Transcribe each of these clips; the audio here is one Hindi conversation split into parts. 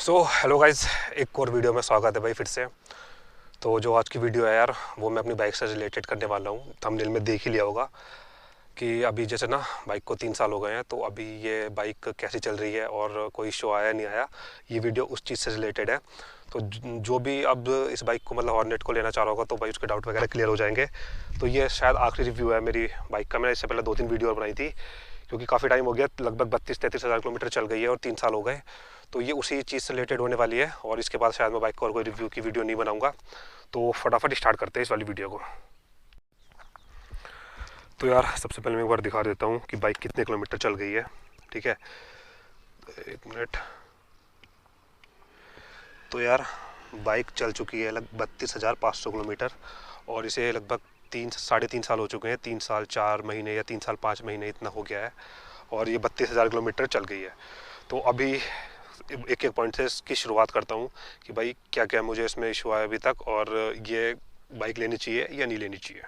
हेलो गाइस, एक और वीडियो में स्वागत है भाई फिर से। तो जो आज की वीडियो है यार, वो मैं अपनी बाइक से रिलेटेड करने वाला हूँ। थंबनेल में देख ही लिया होगा कि अभी जैसे ना बाइक को 3 साल हो गए हैं, तो अभी ये बाइक कैसी चल रही है और कोई शो आया नहीं आया, ये वीडियो उस चीज़ से रिलेटेड है। तो जो भी अब इस बाइक को मतलब हॉर्नेट को लेना चाह रहा होगा तो भाई उसके डाउट वगैरह क्लियर हो जाएंगे। तो ये शायद आखिरी रिव्यू है मेरी बाइक का। मैंने इससे पहले 2-3 वीडियो और बनाई थी, क्योंकि काफ़ी टाइम हो गया, लगभग 32-33 हज़ार किलोमीटर चल गई है और 3 साल हो गए। तो ये उसी चीज़ से रिलेटेड होने वाली है और इसके बाद शायद मैं बाइक को और कोई रिव्यू की वीडियो नहीं बनाऊंगा। तो फटाफट स्टार्ट करते हैं इस वाली वीडियो को। तो यार सबसे पहले मैं एक बार दिखा देता हूँ कि बाइक कितने किलोमीटर चल गई है। ठीक है, एक मिनट। तो यार बाइक चल चुकी है लगभग 32,500 किलोमीटर और इसे लगभग 3-3.5 साल हो चुके हैं। 3 साल 4 महीने या 3 साल 5 महीने इतना हो गया है और ये 32,000 किलोमीटर चल गई है। तो अभी एक एक पॉइंट से इसकी शुरुआत करता हूँ कि भाई क्या क्या मुझे इसमें इशू आया अभी तक और ये बाइक लेनी चाहिए या नहीं लेनी चाहिए।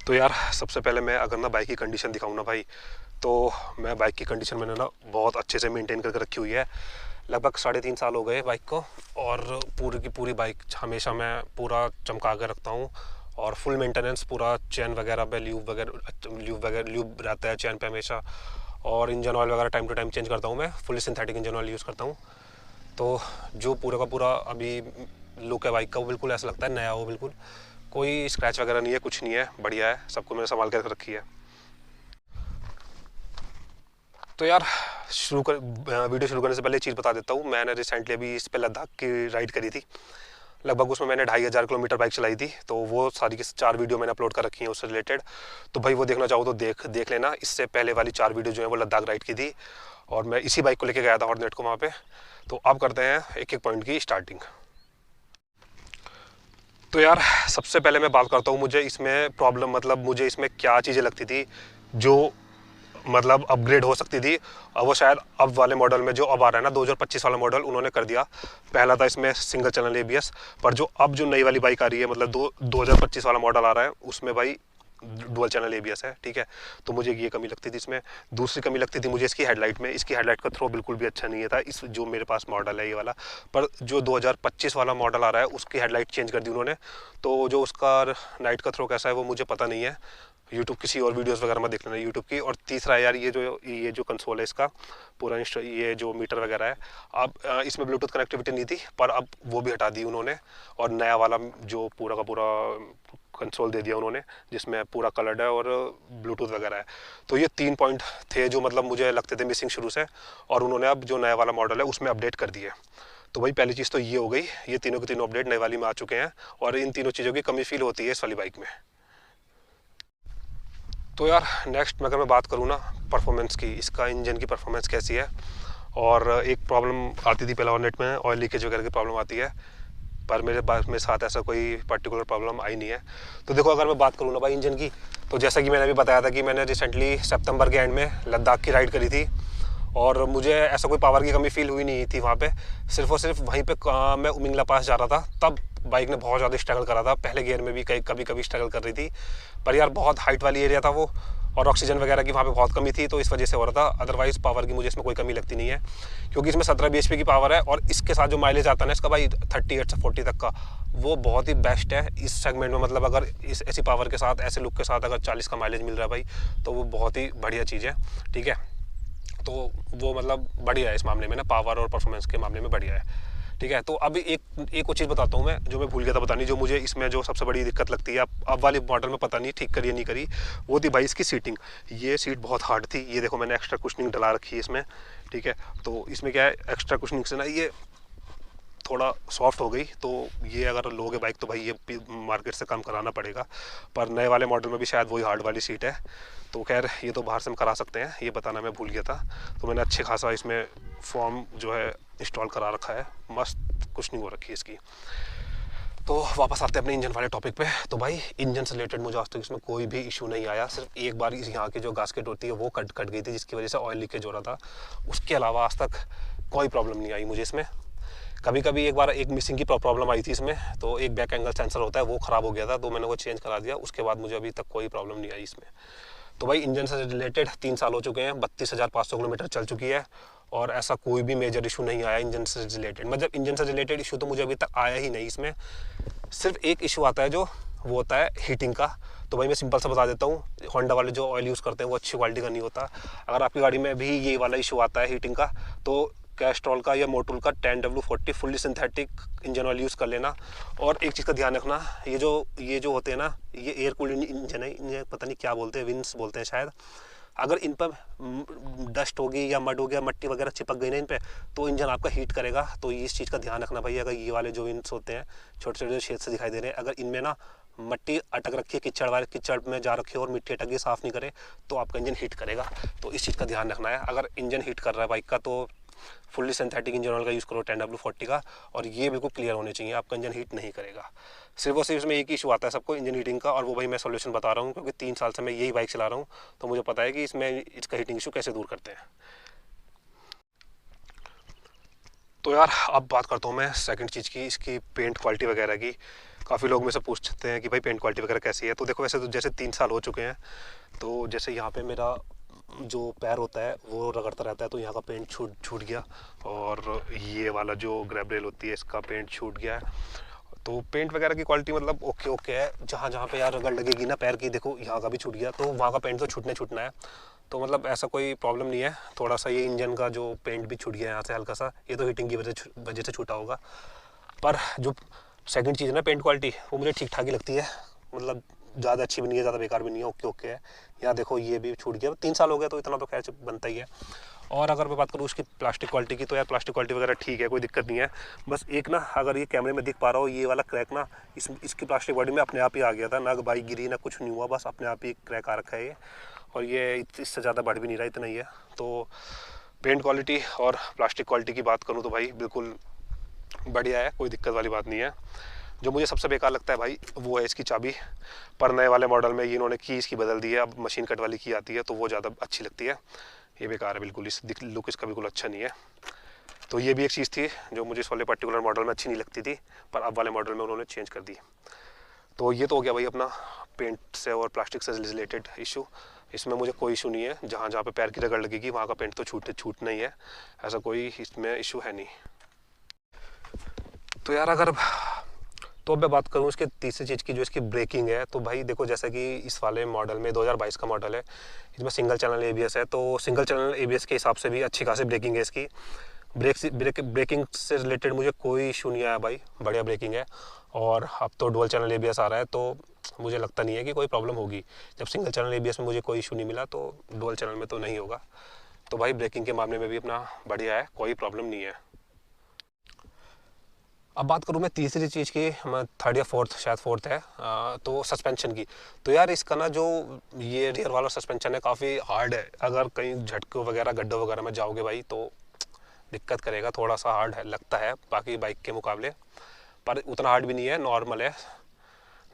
तो यार सबसे पहले मैं अगर ना बाइक की कंडीशन दिखाऊँ ना भाई, तो मैं बाइक की कंडीशन मैंने ना बहुत अच्छे से मेंटेन करके रखी हुई है। लगभग 3.5 साल हो गए बाइक को और पूरी की पूरी बाइक हमेशा मैं पूरा चमका कर रखता हूँ और फुल मेंटेनेंस पूरा। चैन वगैरह पे ल्यूब रहता है चैन पे हमेशा, और इंजन ऑयल वगैरह टाइम टू टाइम चेंज करता हूँ मैं। Fully synthetic engine oil use करता हूँ। तो जो पूरा का पूरा अभी लुक है बाइक का, वो बिल्कुल ऐसा लगता है नया हो। बिल्कुल कोई स्क्रैच वगैरह नहीं है, कुछ नहीं है, बढ़िया है, सबको मैंने संभाल कर रखी है। तो यार वीडियो शुरू करने से पहले चीज़ बता देता हूँ। मैंने रिसेंटली अभी इस पे लद्दाख की राइड करी थी। लगभग उसमें मैंने 2,500 किलोमीटर बाइक चलाई थी। तो वो सारी की 4 वीडियो मैंने अपलोड कर रखी हैं उससे रिलेटेड। तो भाई वो देखना चाहो तो देख लेना। इससे पहले वाली 4 वीडियो जो है वो लद्दाख राइड की थी और मैं इसी बाइक को लेके गया था हॉर्नेट को वहाँ पे। तो अब करते हैं एक एक पॉइंट की स्टार्टिंग। तो यार सबसे पहले मैं बात करता हूँ मुझे इसमें प्रॉब्लम, मतलब मुझे इसमें क्या चीज़ें लगती थी जो मतलब अपग्रेड हो सकती थी। और वो शायद अब वाले मॉडल में जो अब आ रहा है ना 2025 वाला मॉडल, उन्होंने कर दिया। पहला था इसमें सिंगल चैनल एबीएस, पर जो अब जो नई वाली बाइक आ रही है, मतलब 2025 वाला मॉडल आ रहा है, उसमें भाई डुअल चैनल एबीएस है। ठीक है, तो मुझे ये कमी लगती थी इसमें। दूसरी कमी लगती थी मुझे इसकी हेडलाइट में। इसकी हेडलाइट का थ्रो बिल्कुल भी अच्छा नहीं था इस जो मेरे पास मॉडल है ये वाला। पर जो 2025 वाला मॉडल आ रहा है उसकी हेडलाइट चेंज कर दी उन्होंने। तो जो उसका नाइट का थ्रो कैसा है वो मुझे पता नहीं है। यूट्यूब किसी और वीडियोस वगैरह में देख लेना यूट्यूब की। और तीसरा है यार ये जो कंसोल है इसका पूरा ये जो मीटर वगैरह है, अब इसमें ब्लूटूथ कनेक्टिविटी नहीं थी, पर अब वो भी हटा दी उन्होंने और नया वाला जो पूरा का पूरा कंसोल दे दिया उन्होंने, जिसमें पूरा कलर्ड है और ब्लूटूथ वगैरह है। तो ये 3 पॉइंट थे जो मतलब मुझे लगते थे मिसिंग शुरू से, और उन्होंने अब जो नया वाला मॉडल है उसमें अपडेट कर दिए। तो भाई पहली चीज़ तो ये हो गई, ये तीनों के तीनों अपडेट नई वाली में आ चुके हैं और इन तीनों चीज़ों की कमी फील होती है इस वाली बाइक में। तो यार नेक्स्ट अगर मैं बात करूँ ना परफॉर्मेंस की, इसका इंजन की परफॉर्मेंस कैसी है। और एक प्रॉब्लम आती थी पहले हॉर्नेट में, ऑयल लीकेज वगैरह की प्रॉब्लम आती है, पर मेरे साथ ऐसा कोई पर्टिकुलर प्रॉब्लम आई नहीं है। तो देखो अगर मैं बात करूँ ना भाई इंजन की, तो जैसा कि मैंने अभी बताया था कि मैंने रिसेंटली सितंबर के एंड में लद्दाख की राइड करी थी और मुझे ऐसा कोई पावर की कमी फील हुई नहीं थी वहाँ पे। सिर्फ और सिर्फ वहीं पे मैं उमिंगला पास जा रहा था, तब बाइक ने बहुत ज़्यादा स्ट्रगल करा था। पहले गियर में भी कभी कभी स्ट्रगल कर रही थी, पर यार बहुत हाइट वाली एरिया था वो और ऑक्सीजन वगैरह की वहाँ पे बहुत कमी थी, तो इस वजह से हो रहा था। अदरवाइज़ पावर की मुझे इसमें कोई कमी लगती नहीं है, क्योंकि इसमें 17 bhp की पावर है और इसके साथ जो माइलेज आता है ना इसका भाई 38 से 40 तक का, वो बहुत ही बेस्ट है इस सेगमेंट में। मतलब अगर इस ऐसी पावर के साथ, ऐसे लुक के साथ अगर 40 का माइलेज मिल रहा है भाई, तो वो बहुत ही बढ़िया चीज़ है। ठीक है, तो वो मतलब बढ़िया है इस मामले में ना, पावर और परफॉर्मेंस के मामले में बढ़िया है। ठीक है, तो अभी एक और चीज़ बताता हूँ मैं जो मैं भूल गया था बतानी, जो मुझे इसमें जो सबसे बड़ी दिक्कत लगती है अब वाले मॉडल में, पता नहीं ठीक करी या नहीं करी, वो थी भाई इसकी सीटिंग। ये सीट बहुत हार्ड थी। ये देखो मैंने एक्स्ट्रा कुशनिंग डला रखी है इसमें। ठीक है, तो इसमें क्या है, एक्स्ट्रा कुशनिंग से ना ये थोड़ा सॉफ्ट हो गई। तो ये अगर लोगे बाइक तो भाई ये मार्केट से कम कराना पड़ेगा, पर नए वाले मॉडल में भी शायद वही हार्ड वाली सीट है। तो खैर ये तो बाहर से हम करा सकते हैं, ये बताना मैं भूल गया था। तो मैंने अच्छे खासा इसमें फॉर्म जो है इंस्टॉल करा रखा है, मस्त कुशनिंग हो रखी है इसकी। तो वापस आते हैं अपने इंजन वाले टॉपिक पे। तो भाई इंजन से रिलेटेड मुझे आज तक इसमें कोई भी इशू नहीं आया। सिर्फ एक बार इस यहाँ की जो गास्केट होती है वो कट गई थी, जिसकी वजह से ऑयल लीकेज हो रहा था। उसके अलावा आज तक कोई प्रॉब्लम नहीं आई मुझे इसमें। कभी कभी एक बार एक मिसिंग की प्रॉब्लम आई थी इसमें, तो एक बैक एंगल सेंसर होता है वो ख़राब हो गया था, तो मैंने वो चेंज करा दिया। उसके बाद मुझे अभी तक कोई प्रॉब्लम नहीं आई इसमें। तो भाई इंजन से रिलेटेड 3 साल हो चुके हैं, 32,500 किलोमीटर चल चुकी है और ऐसा कोई भी मेजर इशू नहीं आया इंजन से रिलेटेड। मतलब इंजन से रिलेटेड इशू तो मुझे अभी तक आया ही नहीं। इसमें सिर्फ एक इशू आता है, जो वो होता है हीटिंग का। तो भाई मैं सिंपल सा बता देता हूँ, होंडा वाले जो ऑयल यूज़ करते हैं वो अच्छी क्वालिटी का नहीं होता। अगर आपकी गाड़ी में भी ये वाला इशू आता है हीटिंग का, तो कैस्ट्रॉल का या मोटूल का 10W40 fully synthetic engine oil use कर लेना। और एक चीज़ का ध्यान रखना, ये जो होते हैं ना, ये एयर कूल्ड इंजन है, इन्हें पता नहीं क्या बोलते हैं, विंस बोलते हैं शायद। अगर इन पर डस्ट होगी या मड हो गया, मट्टी वगैरह चिपक गई ना इन पे, तो इंजन आपका हीट करेगा। तो इस चीज़ का ध्यान रखना भाई। अगर ये वाले जो विंस होते हैं, छोटे छोटे जो छेद से दिखाई दे रहे हैं, अगर इनमें ना मट्टी अटक रखी है, कीचड़ में जा रखी है और मिट्टी अटक गई, साफ़ नहीं करे, तो आपका इंजन हीट करेगा। तो इस चीज़ का ध्यान रखना है। अगर इंजन हीट कर रहा है बाइक का, तो फुल्ली सिंथेटिक इंजन ऑयल का यूज़ करो 10W40 का, और ये बिल्कुल क्लियर होने चाहिए, आपका इंजन हीट नहीं करेगा। सिर्फ और सिर्फ इसमें एक ही इशू आता है सबको, इंजन हीटिंग का, और वो भाई मैं सॉल्यूशन बता रहा हूँ क्योंकि 3 साल से मैं यही बाइक चला रहा हूँ, तो मुझे पता है कि इसका हीटिंग इशू कैसे दूर करते हैं। तो यार अब बात करता हूँ मैं सेकंड चीज़ की, इसकी पेंट क्वालिटी वगैरह की। काफ़ी लोग मुझसे पूछते हैं कि भाई पेंट क्वालिटी वगैरह कैसी है। तो देखो, वैसे तो जैसे 3 साल हो चुके हैं, तो जैसे यहाँ पे मेरा जो पैर होता है वो रगड़ता रहता है, तो यहाँ का पेंट छूट गया, और ये वाला जो ग्रैब रेल होती है इसका पेंट छूट गया है। तो पेंट वगैरह की क्वालिटी मतलब ओके है। जहाँ जहाँ पे यार रगड़ लगेगी ना पैर की, देखो यहाँ का भी छूट गया, तो वहाँ का पेंट तो छूटना है। तो मतलब ऐसा कोई प्रॉब्लम नहीं है। थोड़ा सा ये इंजन का जो पेंट भी छूट गया यहाँ से हल्का सा, ये तो हीटिंग की वजह से छूटा होगा। पर जो सेकंड चीज़ है ना, पेंट क्वालिटी, वो मुझे ठीक ठाक ही लगती है। मतलब ज़्यादा अच्छी भी नहीं है, ज़्यादा बेकार भी नहीं है, ओके है। यहाँ देखो ये भी छूट गया, 3 साल हो गए तो इतना तो खैर बनता ही है। और अगर मैं बात करूँ उसकी प्लास्टिक क्वालिटी की, तो यार प्लास्टिक क्वालिटी वगैरह ठीक है, कोई दिक्कत नहीं है। बस एक ना, अगर ये कैमरे में दिख पा रहा हो, ये वाला क्रैक ना इसकी प्लास्टिक बॉडी में अपने आप ही आ गया था, ना बाइक गिरी ना कुछ नहीं हुआ, बस अपने आप ही क्रैक आ रखा है ये। और ये इससे ज़्यादा बढ़ भी नहीं रहा, इतना ही है। तो पेंट क्वालिटी और प्लास्टिक क्वालिटी की बात करूँ तो भाई बिल्कुल बढ़िया है, कोई दिक्कत वाली बात नहीं है। जो मुझे सबसे बेकार लगता है भाई, वो है इसकी चाबी। पर नए वाले मॉडल में ये इन्होंने की इसकी बदल दी है, अब मशीन कट वाली की आती है, तो वो ज़्यादा अच्छी लगती है। ये बेकार है बिल्कुल, इस लुक इसका बिल्कुल अच्छा नहीं है। तो ये भी एक चीज़ थी जो मुझे इस वाले पर्टिकुलर मॉडल में अच्छी नहीं लगती थी, पर अब वाले मॉडल में उन्होंने चेंज कर दी। तो ये तो हो गया भाई अपना पेंट से और प्लास्टिक से रिलेटेड इशू। इसमें मुझे कोई इशू नहीं है, जहाँ जहाँ पे पैर की रगड़ लगेगी वहाँ का पेंट तो छूटना ही है, ऐसा कोई इसमें इशू है नहीं। तो यार तो अब मैं बात करूँ इसके तीसरी चीज़ की, जो इसकी ब्रेकिंग है। तो भाई देखो, जैसा कि इस वाले मॉडल में 2022 का मॉडल है, इसमें सिंगल चैनल ABS है, तो सिंगल चैनल ABS के हिसाब से भी अच्छी खासी ब्रेकिंग है इसकी। ब्रेकिंग से रिलेटेड मुझे कोई इशू नहीं आया भाई, बढ़िया ब्रेकिंग है। और अब तो डुअल चैनल ABS आ रहा है, तो मुझे लगता नहीं है कि कोई प्रॉब्लम होगी। जब सिंगल चैनल ABS में मुझे कोई इशू नहीं मिला, तो डुअल चैनल में तो नहीं होगा। तो भाई ब्रेकिंग के मामले में भी अपना बढ़िया है, कोई प्रॉब्लम नहीं है। अब बात करूँ मैं तीसरी चीज़ की, मैं थर्ड या फोर्थ, शायद फोर्थ है, तो सस्पेंशन की। तो यार इसका ना जो ये रियर वाला सस्पेंशन है, काफ़ी हार्ड है। अगर कहीं झटके वगैरह गड्ढे वगैरह में जाओगे भाई, तो दिक्कत करेगा, थोड़ा सा हार्ड है लगता है बाकी बाइक के मुकाबले। पर उतना हार्ड भी नहीं है, नॉर्मल है।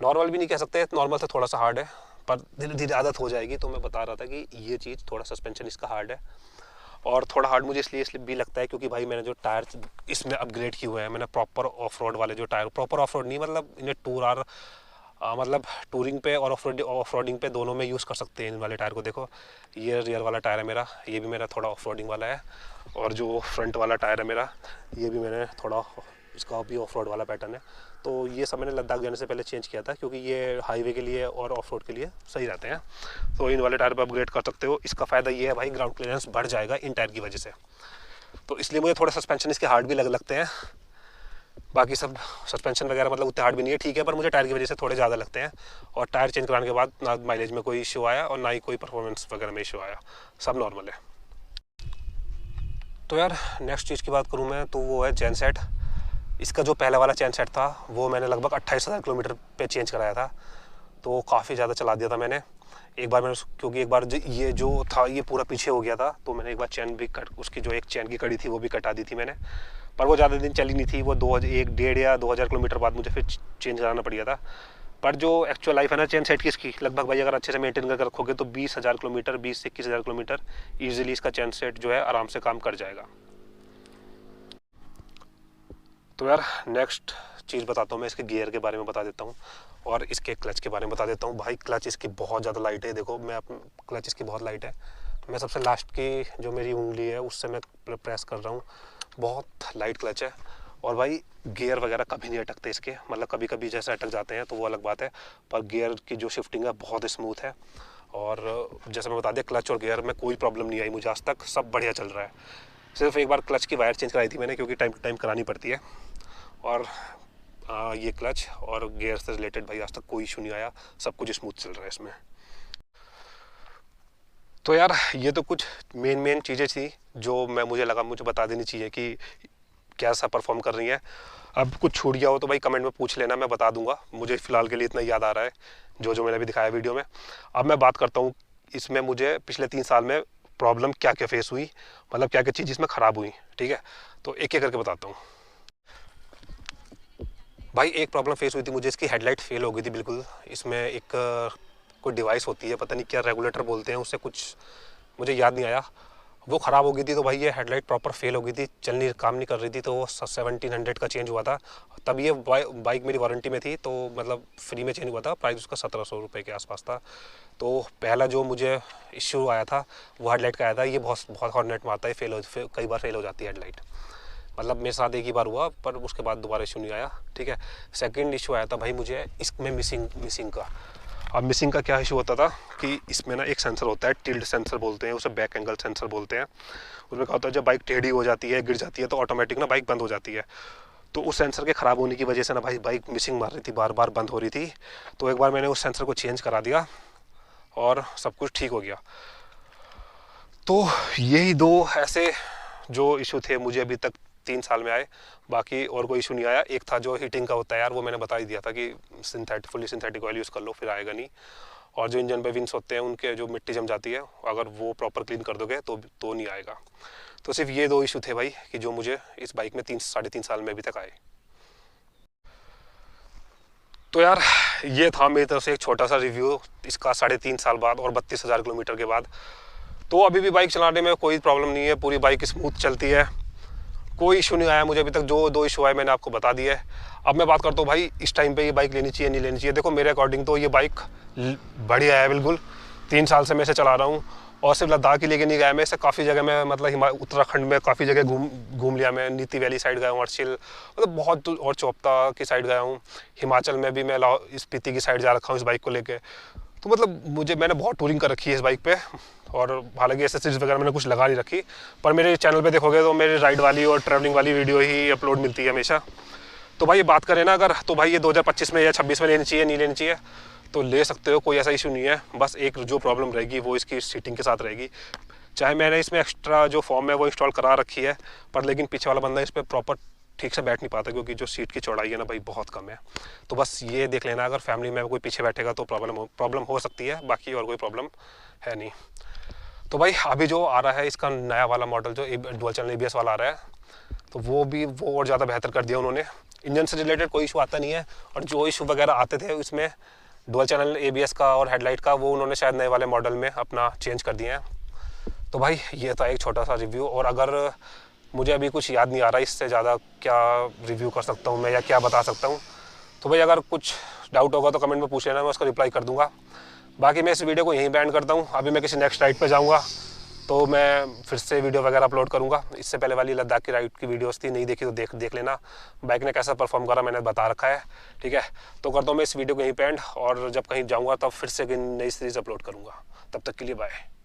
नॉर्मल भी नहीं कह सकते, नॉर्मल से थोड़ा सा हार्ड है, पर धीरे धीरे आदत हो जाएगी। तो मैं बता रहा था कि ये चीज़ थोड़ा सस्पेंशन इसका हार्ड है। और थोड़ा हार्ड मुझे इसलिए भी लगता है क्योंकि भाई मैंने जो टायर इसमें अपग्रेड किए हुए हैं, मैंने प्रॉपर ऑफ रोड वाले जो टायर, प्रॉपर ऑफ रोड नहीं मतलब इन्हें मतलब टूरिंग पे और ऑफ रोडिंग पे दोनों में यूज़ कर सकते हैं इन वाले टायर को। देखो ये रियर वाला टायर है मेरा, ये भी मेरा थोड़ा ऑफ रोडिंग वाला है, और जो फ्रंट वाला टायर है मेरा, ये भी मैंने थोड़ा, इसका भी ऑफ रोड वाला पैटर्न है। तो ये सब मैंने लद्दाख जाने से पहले चेंज किया था, क्योंकि ये हाईवे के लिए और ऑफ रोड के लिए सही रहते हैं। तो इन वाले टायर पर अपग्रेड कर सकते हो। इसका फ़ायदा ये है भाई, ग्राउंड क्लियरेंस बढ़ जाएगा इन टायर की वजह से। तो इसलिए मुझे थोड़ा सस्पेंशन इसके हार्ड भी लगते हैं। बाकी सब सस्पेंशन वगैरह मतलब उतने हार्ड भी नहीं है, ठीक है, पर मुझे टायर की वजह से थोड़े ज़्यादा लगते हैं। और टायर चेंज कराने के बाद ना माइलेज में कोई इशू आया और ना ही कोई परफॉर्मेंस वगैरह में इशू आया, सब नॉर्मल है। तो यार नेक्स्ट चीज़ की बात करूँ मैं, तो वो है चैन सेट। इसका जो पहले वाला चैन सेट था वो मैंने लगभग 28,000 किलोमीटर पे चेंज कराया था, तो काफ़ी ज़्यादा चला दिया था मैंने। एक बार मैंने, क्योंकि एक बार ये जो था ये पूरा पीछे हो गया था, तो मैंने एक बार चैन भी उसकी जो एक चैन की कड़ी थी वो भी कटा दी थी मैंने। पर वो ज़्यादा दिन चली नहीं थी, वो 1.5 या 2,000 किलोमीटर बाद मुझे फिर चेंज कराना पड़ गया था। पर जो एक्चुअल लाइफ है ना चैन सेट की, इसकी लगभग भाई अगर अच्छे से मेंटेन करके रखोगे तो 20,000 किलोमीटर, 20 से 21,000 किलोमीटर ईजिली इसका चैन सेट जो है आराम से काम कर जाएगा। तो यार नेक्स्ट चीज़ बताता हूँ मैं, इसके गियर के बारे में बता देता हूँ और इसके क्लच के बारे में बता देता हूँ। भाई क्लच इसकी बहुत ज़्यादा लाइट है, देखो मैं क्लच इसकी बहुत लाइट है। मैं सबसे लास्ट की जो मेरी उंगली है उससे मैं प्रेस कर रहा हूँ, बहुत लाइट क्लच है। और भाई गियर वगैरह कभी नहीं अटकते इसके, मतलब कभी कभी जैसे अटक जाते हैं तो वो अलग बात है, पर गियर की जो शिफ्टिंग है बहुत स्मूथ है। और जैसे मैं बता दिया, क्लच और गियर में कोई प्रॉब्लम नहीं आई मुझे आज तक, सब बढ़िया चल रहा है। सिर्फ एक बार क्लच की वायर चेंज कराई थी मैंने, क्योंकि टाइम टू टाइम करानी पड़ती है। और ये क्लच और गियर से रिलेटेड भाई आज तक कोई इशू नहीं आया, सब कुछ स्मूथ चल रहा है इसमें। तो यार ये तो कुछ मेन चीज़ें थी जो मुझे लगा मुझे बता देनी चाहिए कि कैसा परफॉर्म कर रही है। अब कुछ छूट गया हो तो भाई कमेंट में पूछ लेना, मैं बता दूंगा। मुझे फ़िलहाल के लिए इतना याद आ रहा है जो मैंने अभी दिखाया वीडियो में। अब मैं बात करता हूँ इसमें मुझे पिछले 3 साल में प्रॉब्लम क्या क्या फेस हुई, मतलब क्या क्या चीज़ इसमें ख़राब हुई, ठीक है। तो एक एक करके बताता हूँ। भाई एक प्रॉब्लम फेस हुई थी मुझे, इसकी हेडलाइट फेल हो गई थी बिल्कुल। इसमें एक कोई डिवाइस होती है, पता नहीं क्या रेगुलेटर बोलते हैं, उससे कुछ मुझे याद नहीं आया, वो ख़राब हो गई थी। तो भाई ये हेडलाइट प्रॉपर फेल हो गई थी, काम नहीं कर रही थी। तो वो 1700 का चेंज हुआ था। तब ये बाइक मेरी वारंटी में थी, तो मतलब फ्री में चेंज हुआ था। प्राइस उसका 1700 रुपये के आसपास था। तो पहला जो मुझे इश्यू आया था वो हेडलाइट का आया था। ये बहुत हॉट नेट मारता है, कई बार फेल हो जाती है हेडलाइट। मतलब मेरे साथ एक ही बार हुआ, पर उसके बाद दोबारा इशू नहीं आया, ठीक है। सेकंड इशू आया था भाई मुझे इसमें मिसिंग का। अब मिसिंग का क्या इशू होता था कि इसमें ना एक सेंसर होता है, टिल्ट सेंसर बोलते हैं उसे, बैक एंगल सेंसर बोलते हैं। उसमें क्या होता है, जब बाइक टेढ़ी हो जाती है, गिर जाती है, तो ऑटोमेटिक ना बाइक बंद हो जाती है। तो उस सेंसर के ख़राब होने की वजह से ना भाई बाइक मिसिंग मार रही थी, बार बार बंद हो रही थी। तो एक बार मैंने उस सेंसर को चेंज करा दिया और सब कुछ ठीक हो गया। तो यही 2 ऐसे जो इशू थे मुझे अभी तक 3 साल में आए, बाकी और कोई इशू नहीं आया। एक था जो हीटिंग का होता है यार, वो मैंने बता ही दिया था कि फुली सिंथेटिक ऑयल यूज़ कर लो, फिर आएगा नहीं। और जो इंजन पे विंग्स होते हैं उनके जो मिट्टी जम जाती है, अगर वो प्रॉपर क्लीन कर दोगे तो नहीं आएगा। तो सिर्फ ये 2 इशू थे भाई कि जो मुझे इस बाइक में 3-3.5 साल में अभी तक आए। तो यार ये था मेरी तरफ से एक छोटा सा रिव्यू इसका 3.5 साल बाद और 32,000 किलोमीटर के बाद। तो अभी भी बाइक चलाने में कोई प्रॉब्लम नहीं है, पूरी बाइक स्मूथ चलती है, कोई इशू नहीं आया मुझे अभी तक। जो 2 इशू आए मैंने आपको बता दिया है। अब मैं बात करता हूँ भाई इस टाइम पे ये बाइक लेनी चाहिए नहीं लेनी चाहिए। देखो मेरे अकॉर्डिंग तो ये बाइक बढ़िया है बिल्कुल। 3 साल से मैं इसे चला रहा हूँ और सिर्फ लद्दाख ही लेके नहीं गया मैं इसे, काफ़ी जगह मैं मतलब उत्तराखंड में काफ़ी जगह घूम लिया मैं। नीति वैली साइड गया हूँ, अर्चिल मतलब बहुत, और चोपता की साइड गया हूँ। हिमाचल में भी मैं स्पीति की साइड जा रखा हूँ इस बाइक को लेके। तो मतलब मैंने बहुत टूरिंग कर रखी है इस बाइक पे। और हालांकि एसेसरीज वगैरह मैंने कुछ लगा नहीं रखी, पर मेरे चैनल पे देखोगे तो मेरी राइड वाली और ट्रैवलिंग वाली वीडियो ही अपलोड मिलती है हमेशा। तो भाई ये बात करें ना अगर, तो भाई ये 2025 में या 26 में लेनी चाहिए नहीं लेनी चाहिए, तो ले सकते हो, कोई ऐसा इशू नहीं है। बस एक जो प्रॉब्लम रहेगी वो इसकी सीटिंग के साथ रहेगी। चाहे मैंने इसमें एक्स्ट्रा जो फॉर्म है वो इंस्टॉल करा रखी है, पर लेकिन पीछे वाला बंदा इस पर प्रॉपर ठीक से बैठ नहीं पाता, क्योंकि जो सीट की चौड़ाई है ना भाई बहुत कम है। तो बस ये देख लेना, अगर फैमिली में कोई पीछे बैठेगा तो प्रॉब्लम हो सकती है, बाकी और कोई प्रॉब्लम है नहीं। तो भाई अभी जो आ रहा है इसका नया वाला मॉडल जो डुअल चैनल ABS वाला आ रहा है, तो वो और ज़्यादा बेहतर कर दिया उन्होंने। इंजन से रिलेटेड कोई इशू आता नहीं है, और जो इशू वगैरह आते थे इसमें डुअल चैनल ABS का और हेडलाइट का, वो उन्होंने शायद नए वाले मॉडल में अपना चेंज कर दिए हैं। तो भाई ये था एक छोटा सा रिव्यू। और अगर मुझे अभी कुछ याद नहीं आ रहा इससे ज़्यादा क्या रिव्यू कर सकता हूँ मैं या क्या बता सकता हूँ, तो भाई अगर कुछ डाउट होगा तो कमेंट में पूछ लेना, मैं उसका रिप्लाई कर दूँगा। बाकी मैं इस वीडियो को यहीं बैंड करता हूँ। अभी मैं किसी नेक्स्ट राइड पे जाऊँगा तो मैं फिर से वीडियो वगैरह अपलोड करूँगा। इससे पहले वाली लद्दाख की राइड की वीडियोस थी, नहीं देखी तो देख लेना। बाइक ने कैसा परफॉर्म करा मैंने बता रखा है, ठीक है। तो करता हूँ मैं इस वीडियो को यहीं पे एंड, और जब कहीं जाऊँगा तब फिर से नई सीरीज़ अपलोड करूँगा। तब तक के लिए बाय।